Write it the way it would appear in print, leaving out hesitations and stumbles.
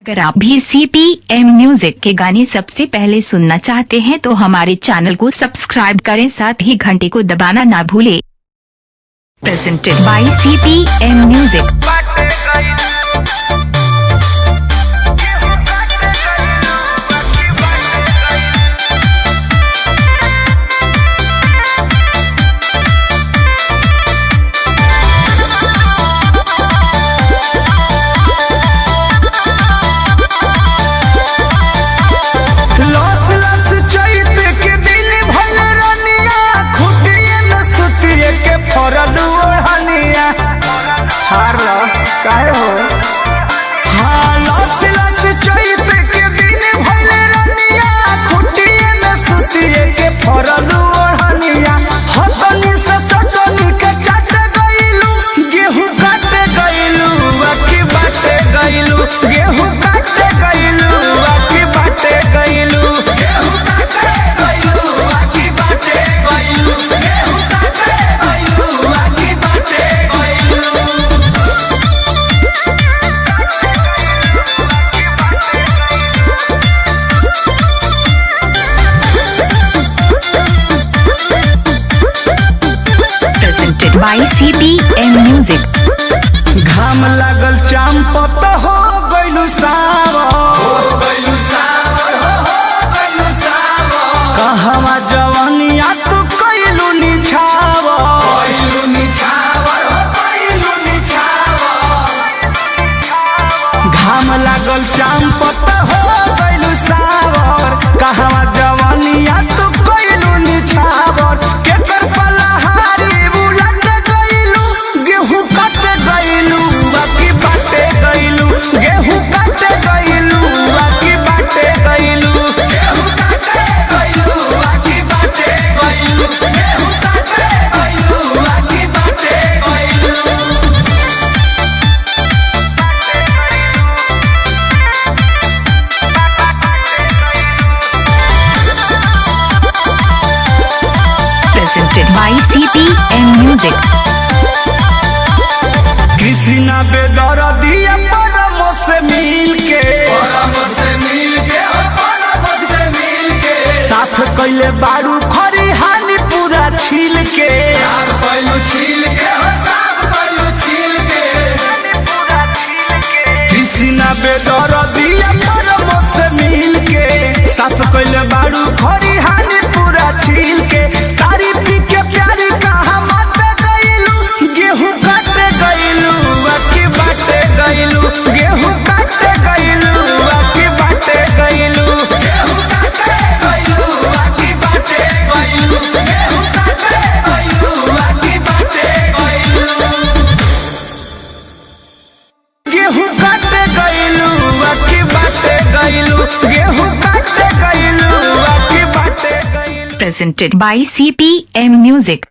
अगर आप भी CPM म्यूजिक के गाने सबसे पहले सुनना चाहते हैं तो हमारे चैनल को सब्सक्राइब करें, साथ ही घंटे को दबाना ना भूलें। Presented by CPM music. काहे हो हाँ लस लस चैत के दिन भले रनिया खुटिए में सुतिए के फरलू ओढ़निया हतनी से सटनी के चाट गइलू गेहूं काटे गइलू बाकी बाटे गइलू गेहूं काटे गइलू बाकी बाटे गइलू गेहूं काटे गइलू बाकी बाटे गइलू गेहूं काटे गइलू बाकी बाटे गइलू। by CPM music. घाम लागल चांपत हो गइलू सावर कहवा जवानिया तू कइलू निछावर घाम लागल चांपत हो गइलू सावर कहवा जवानिया तू कइलू निछावर केकर पलहारी गेहूं काटे गइलू बाकी बाटे गइलू गेहूं काटे गइलू बाकी बाटे गइलू गेहूं काटे गइलू बाकी बाटे गइलू गेहूं काटे गइलू बाकी बाटे गइलू। Presented by CPM music. Krishna बेदर्दिया परम से मिल के साफ कइले बारू खरिहानी पूरा छील के कृष्णा बेदर्दिया परम से मिल के साफ कइले बारू खरिहानी पूरा छील के तारी पी के प्यारी कहाँ मत गइलू गेहूं काटे गइलू बाकी बाटे गइलू गेहूं काटे गइलू बाकी बाटे गइलू गेहूं काटे गइलू बाकी बाटे गइलू गेहूं काटे गइलू बाकी बाटे गइलू गेहूं काटे गइलू बाकी बाटे गइलू गेहूं काटे गइलू बाकी बाटे गइलू। Presented by CPM music.